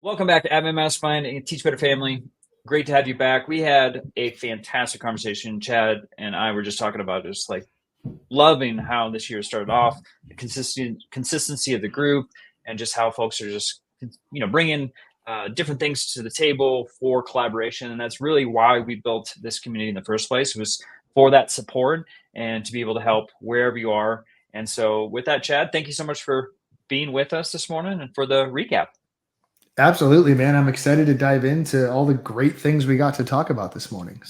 Welcome back to Admin Mastermind and Teach Better Family. Great to have you back. We had a fantastic conversation. Chad and I were just talking about just like loving how this year started off, the consistency of the group, and just how folks are just bringing different things to the table for collaboration. And that's really why we built this community in the first place, was for that support and to be able to help wherever you are. And so with that, Chad, thank you so much for being with us this morning and for the recap. Absolutely, man. I'm excited to dive into all the great things we got to talk about this morning.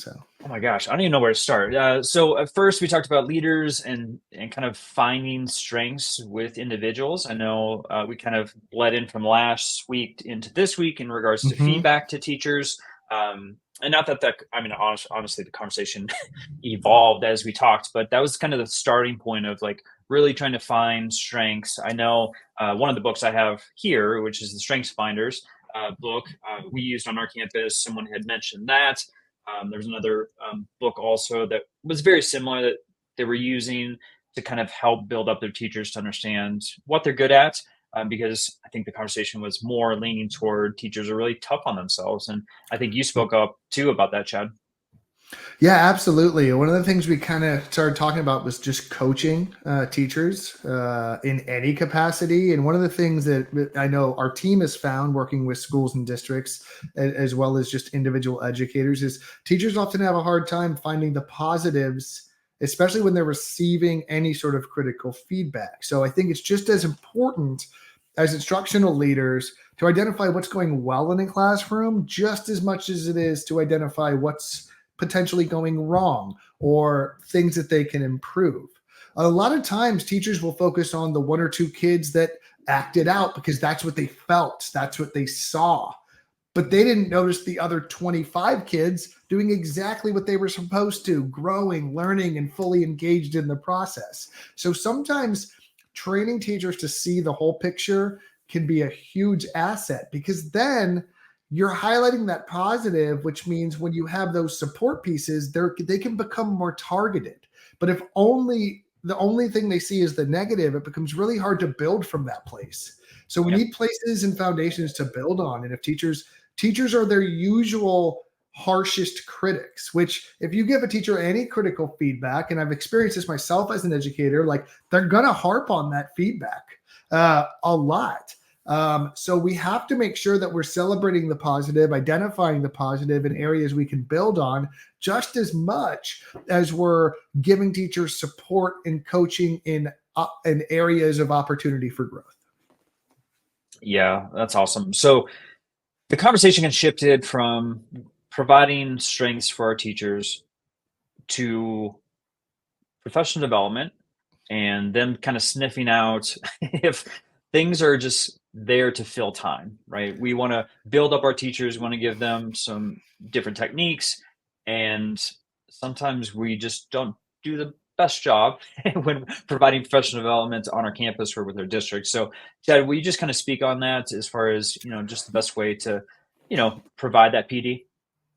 Oh my gosh, I don't even know where to start. So at first we talked about leaders and kind of finding strengths with individuals. I know we kind of bled in from last week into this week in regards to Mhm. feedback to teachers. And not that honestly, the conversation evolved as we talked, but that was kind of the starting point of like really trying to find strengths. I know one of the books I have here, which is the Strengths Finders book, we used on our campus. Someone had mentioned that. There was another book also that was very similar that they were using to kind of help build up their teachers to understand what they're good at. Because I think the conversation was more leaning toward teachers are really tough on themselves. And I think you spoke up too about that, Chad. Yeah, absolutely. One of the things we kind of started talking about was just coaching teachers in any capacity. And one of the things that I know our team has found working with schools and districts, as well as just individual educators, is teachers often have a hard time finding the positives, especially when they're receiving any sort of critical feedback. So I think it's just as important as instructional leaders to identify what's going well in a classroom, just as much as it is to identify what's potentially going wrong or things that they can improve. A lot of times teachers will focus on the one or two kids that acted out because that's what they felt, that's what they saw. But they didn't notice the other 25 kids doing exactly what they were supposed to, growing, learning, and fully engaged in the process. So sometimes training teachers to see the whole picture can be a huge asset, because then you're highlighting that positive, which means when you have those support pieces, they can become more targeted. But if the only thing they see is the negative, it becomes really hard to build from that place. So we Yep. need places and foundations to build on. And if teachers are their usual harshest critics, which if you give a teacher any critical feedback, and I've experienced this myself as an educator, like they're going to harp on that feedback a lot. So we have to make sure that we're celebrating the positive, identifying the positive in areas we can build on, just as much as we're giving teachers support and coaching in areas of opportunity for growth. Yeah, that's awesome. So the conversation has shifted from providing strengths for our teachers to professional development and them kind of sniffing out if things are just there to fill time, right? We want to build up our teachers, we want to give them some different techniques, and sometimes we just don't do the best job when providing professional development on our campus or with our district. So, Chad, will you just kind of speak on that as far as, just the best way to, provide that PD?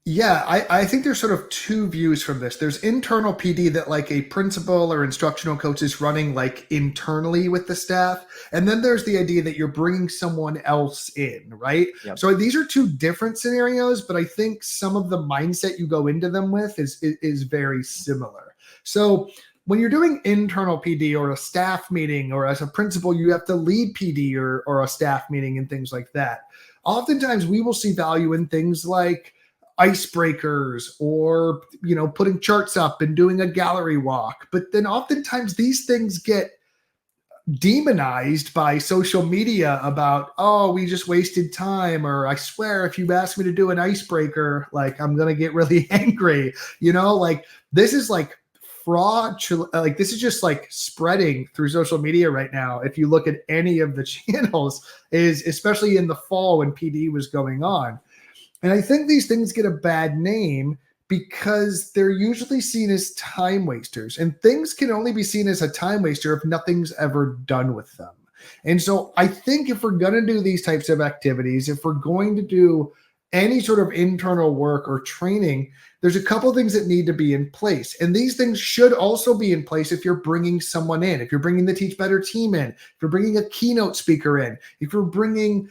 Yeah, I think there's sort of two views from this. There's internal PD that like a principal or instructional coach is running like internally with the staff. And then there's the idea that you're bringing someone else in, right? Yep. So these are two different scenarios, but I think some of the mindset you go into them with is very similar. So when you're doing internal PD or a staff meeting, or as a principal, you have to lead PD or a staff meeting and things like that. Oftentimes we will see value in things like icebreakers, or putting charts up and doing a gallery walk. But then oftentimes these things get demonized by social media about, oh, we just wasted time, or I swear if you ask me to do an icebreaker, like I'm gonna get really angry. Like this is like fraud, like this is just like spreading through social media right now. If you look at any of the channels, is especially in the fall when PD was going on. And I think these things get a bad name because they're usually seen as time wasters, and things can only be seen as a time waster if nothing's ever done with them. And so I think if we're going to do these types of activities, if we're going to do any sort of internal work or training, there's a couple of things that need to be in place. And these things should also be in place if you're bringing someone in, if you're bringing the Teach Better team in, if you're bringing a keynote speaker in, if you're bringing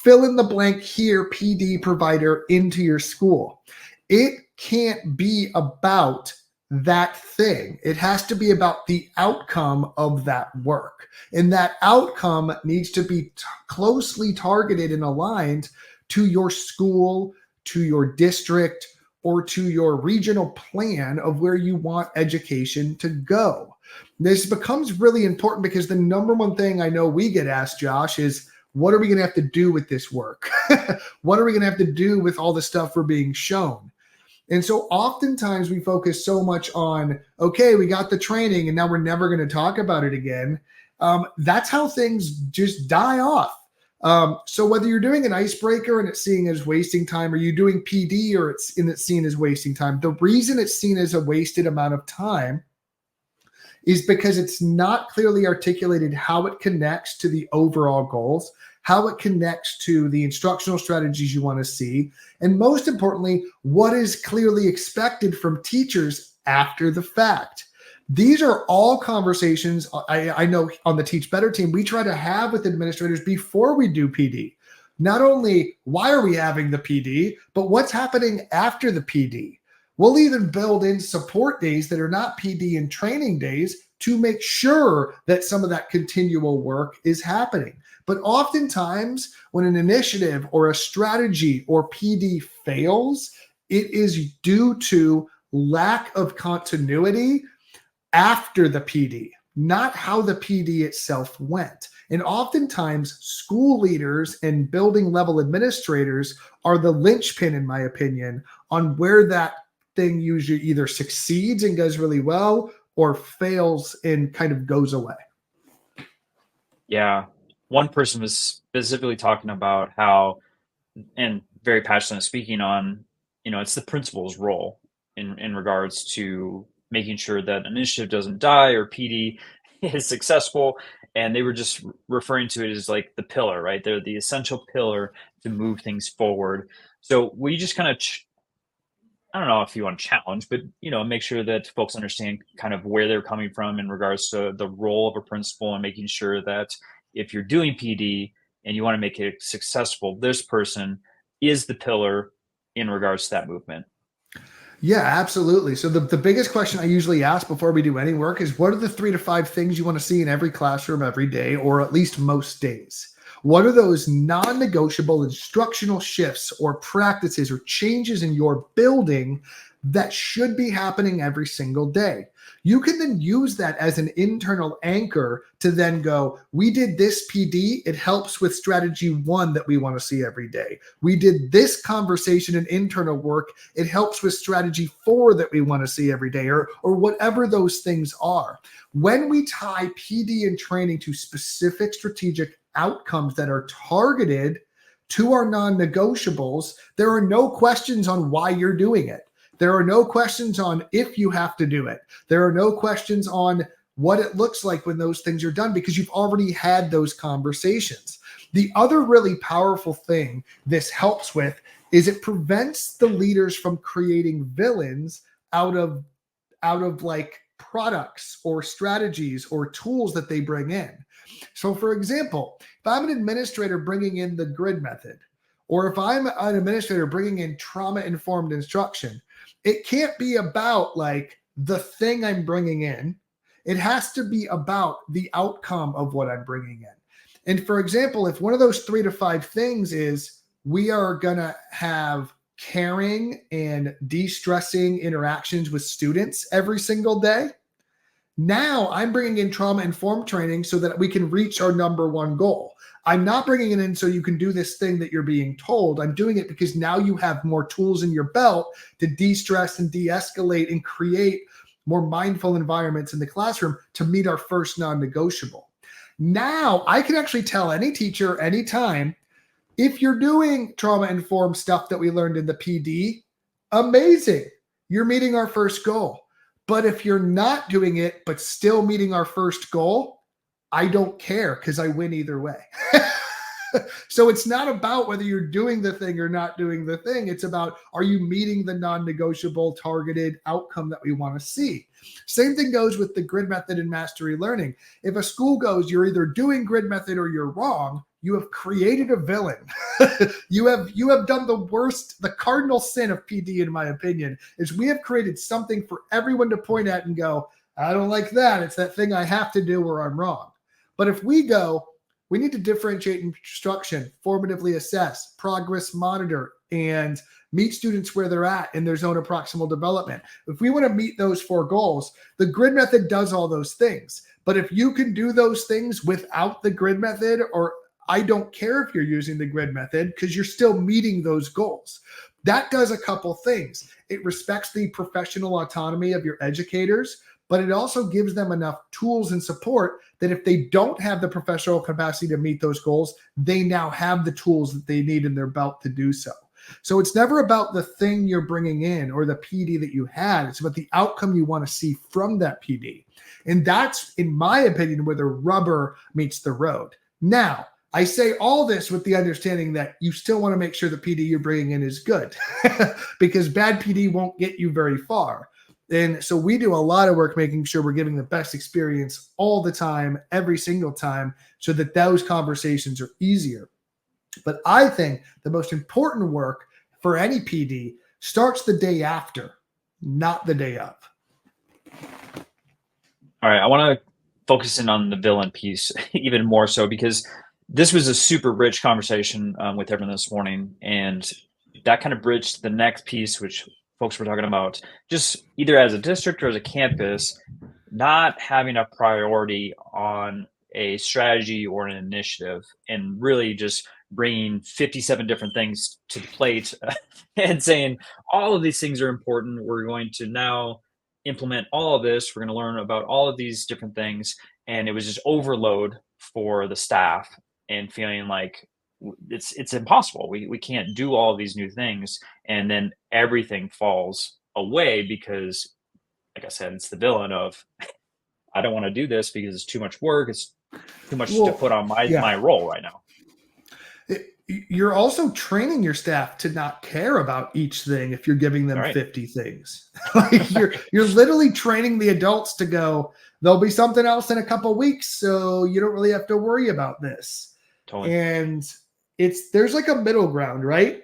fill in the blank here, PD provider into your school. It can't be about that thing. It has to be about the outcome of that work. And that outcome needs to be closely targeted and aligned to your school, to your district, or to your regional plan of where you want education to go. This becomes really important because the number one thing I know we get asked, Josh, is what are we going to have to do with this work? What are we going to have to do with all the stuff we're being shown? And so oftentimes we focus so much on, okay, we got the training and now we're never going to talk about it again. That's how things just die off. So whether you're doing an icebreaker and it's seen as wasting time, or you're doing PD or it's seen as wasting time, the reason it's seen as a wasted amount of time is because it's not clearly articulated how it connects to the overall goals, how it connects to the instructional strategies you want to see, and most importantly, what is clearly expected from teachers after the fact. These are all conversations I know on the Teach Better team we try to have with administrators before we do PD. Not only why are we having the PD, but what's happening after the PD. We'll even build in support days that are not PD and training days to make sure that some of that continual work is happening. But oftentimes when an initiative or a strategy or PD fails, it is due to lack of continuity after the PD, not how the PD itself went. And oftentimes school leaders and building level administrators are the linchpin, in my opinion, on where that thing usually either succeeds and goes really well or fails and kind of goes away. Yeah. One person was specifically talking about how, and very passionate speaking on, it's the principal's role in regards to making sure that an initiative doesn't die or PD is successful. And they were just referring to it as like the pillar, right? They're the essential pillar to move things forward. So we just kind of, I don't know if you want to challenge, but, make sure that folks understand kind of where they're coming from in regards to the role of a principal and making sure that if you're doing PD and you want to make it successful, this person is the pillar in regards to that movement. Yeah, absolutely. So the biggest question I usually ask before we do any work is, what are the 3 to 5 things you want to see in every classroom every day, or at least most days? What are those non-negotiable instructional shifts or practices or changes in your building that should be happening every single day? You can then use that as an internal anchor to then go, we did this PD. It helps with strategy 1 that we want to see every day. We did this conversation and internal work. It helps with strategy 4 that we want to see every day, or whatever those things are. When we tie PD and training to specific strategic outcomes that are targeted to our non-negotiables, there are no questions on why you're doing it. There are no questions on if you have to do it. There are no questions on what it looks like when those things are done, because you've already had those conversations. The other really powerful thing this helps with is it prevents the leaders from creating villains out of like products or strategies or tools that they bring in. So for example, if I'm an administrator bringing in the grid method, or if I'm an administrator bringing in trauma-informed instruction, it can't be about like the thing I'm bringing in. It has to be about the outcome of what I'm bringing in. And for example, if one of those 3 to 5 things is we are going to have caring and de-stressing interactions with students every single day, now I'm bringing in trauma-informed training so that we can reach our number 1 goal. I'm not bringing it in so you can do this thing that you're being told. I'm doing it because now you have more tools in your belt to de-stress and de-escalate and create more mindful environments in the classroom to meet our first non-negotiable. Now I can actually tell any teacher anytime, if you're doing trauma-informed stuff that we learned in the PD, amazing, you're meeting our first goal. But if you're not doing it, but still meeting our first goal, I don't care, because I win either way. So it's not about whether you're doing the thing or not doing the thing. It's about, are you meeting the non-negotiable targeted outcome that we want to see? Same thing goes with the grid method and mastery learning. If a school goes, you're either doing grid method or you're wrong, you have created a villain. you have done the worst, the cardinal sin of PD, in my opinion, is we have created something for everyone to point at and go, I don't like that. It's that thing I have to do or I'm wrong. But if we go, we need to differentiate instruction, formatively assess, progress monitor, and meet students where they're at in their zone of proximal development. If we want to meet those 4 goals, the grid method does all those things. But if you can do those things without the grid method, or I don't care if you're using the grid method, because you're still meeting those goals. That does a couple things. It respects the professional autonomy of your educators, but it also gives them enough tools and support that if they don't have the professional capacity to meet those goals, they now have the tools that they need in their belt to do so. So it's never about the thing you're bringing in or the PD that you had. It's about the outcome you want to see from that PD. And that's, in my opinion, where the rubber meets the road. Now, I say all this with the understanding that you still want to make sure the PD you're bringing in is good because bad PD won't get you very far. And so we do a lot of work making sure we're giving the best experience all the time, every single time, so that those conversations are easier. But I think the most important work for any PD starts the day after, not the day of. All right, I want to focus in on the villain piece even more so, because this was a super rich conversation with everyone this morning, and that kind of bridged the next piece, which folks were talking about, just either as a district or as a campus, not having a priority on a strategy or an initiative, and really just bringing 57 different things to the plate and saying all of these things are important. We're going to now implement all of this. We're going to learn about all of these different things. And it was just overload for the staff and feeling like it's impossible. We can't do all of these new things. And then everything falls away because, like I said, it's the villain of, I don't want to do this because it's too much work. It's too much to put on my role right now. You're also training your staff to not care about each thing if you're giving them 50 things. Like you're literally training the adults to go, there'll be something else in a couple of weeks, so you don't really have to worry about this. Totally. And there's like a middle ground, right?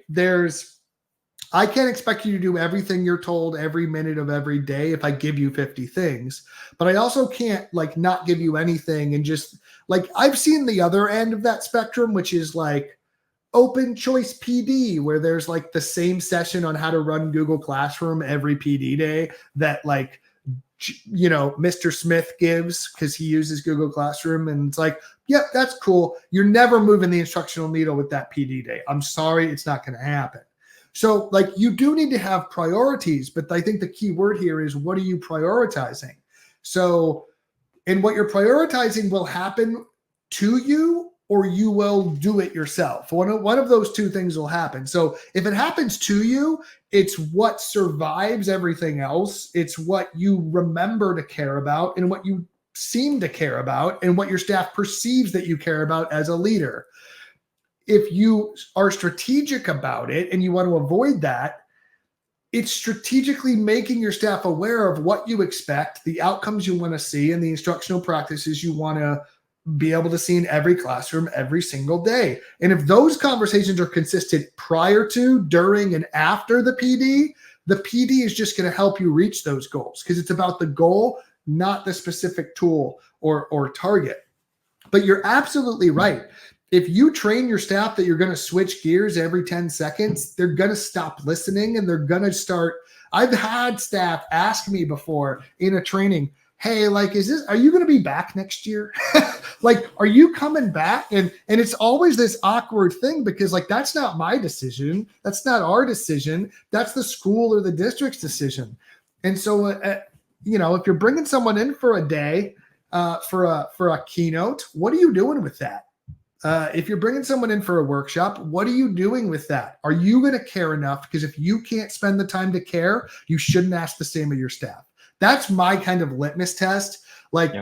I can't expect you to do everything you're told every minute of every day if I give you 50 things, but I also can't like not give you anything and just like, I've seen the other end of that spectrum, which is like open choice PD, where there's like the same session on how to run Google Classroom every PD day that like, you know, Mr. Smith gives because he uses Google Classroom. And it's like, yep, that's cool. You're never moving the instructional needle with that PD day. I'm sorry, it's not going to happen. So like you do need to have priorities, but I think the key word here is, what are you prioritizing? So, and what you're prioritizing will happen to you, or you will do it yourself. One of those two things will happen. So if it happens to you, it's what survives everything else. It's what you remember to care about and what you seem to care about and what your staff perceives that you care about as a leader. If you are strategic about it and you want to avoid that, it's strategically making your staff aware of what you expect, the outcomes you want to see, and the instructional practices you want to be able to see in every classroom every single day. And if those conversations are consistent prior to, during, and after the PD is just going to help you reach those goals because it's about the goal, not the specific tool or target. But you're absolutely right. If you train your staff that you're going to switch gears every 10 seconds, they're going to stop listening and they're going to start. I've had staff ask me before in a training, hey, like, are you going to be back next year? Like, are you coming back? And it's always this awkward thing because like, that's not my decision. That's not our decision. That's the school or the district's decision. And so, you know, if you're bringing someone in for a day, for a keynote, what are you doing with that? If you're bringing someone in for a workshop, what are you doing with that? Are you going to care enough? Because if you can't spend the time to care, you shouldn't ask the same of your staff. That's my kind of litmus test. Like,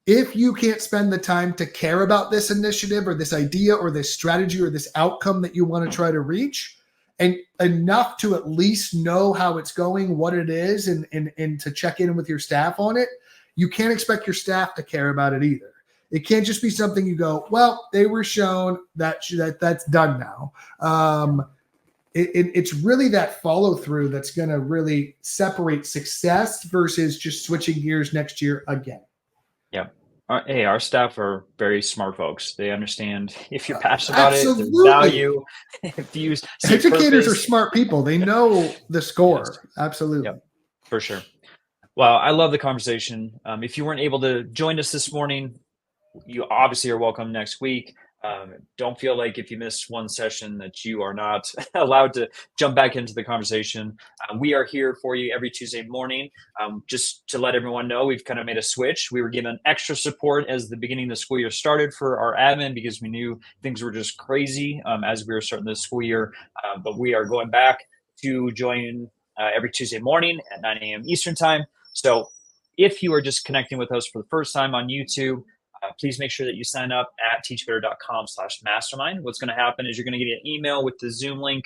If you can't spend the time to care about this initiative or this idea or this strategy or this outcome that you want to try to reach, and enough to at least know how it's going, what it is, and to check in with your staff on it, you can't expect your staff to care about it either. It can't just be something you go, well, they were shown that's done now. It's really that follow through that's going to really separate success versus just switching gears next year again. Yeah. Hey, our staff are very smart folks. They understand if you're passionate about it, there's Absolutely. value. If you see Educators purpose, are smart people. They know the score. yes. Absolutely. Yep, for sure. Well, I love the conversation. If you weren't able to join us this morning, you obviously are welcome next week. Don't feel like if you missed one session that you are not allowed to jump back into the conversation. We are here for you every Tuesday morning. Just to let everyone know, we've kind of made a switch. We were given extra support as the beginning of the school year started for our admin because we knew things were just crazy as we were starting the school year. But we are going back to join every Tuesday morning at 9 a.m. Eastern time. So if you are just connecting with us for the first time on YouTube, please make sure that you sign up at teachbetter.com/mastermind. What's going to happen is you're going to get an email with the Zoom link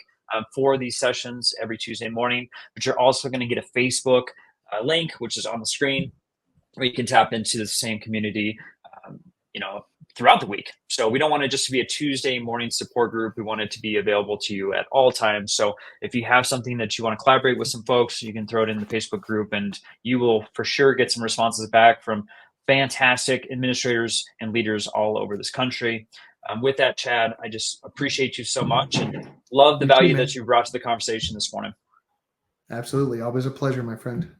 for these sessions every Tuesday morning, but you're also going to get a Facebook link, which is on the screen, where you can tap into the same community, throughout the week. So we don't want it just to be a Tuesday morning support group. We want it to be available to you at all times. So if you have something that you want to collaborate with some folks, you can throw it in the Facebook group and you will for sure get some responses back from fantastic administrators and leaders all over this country. With that, Chad, I just appreciate you so much and love the value that you brought to the conversation this morning. Absolutely. Always a pleasure, my friend.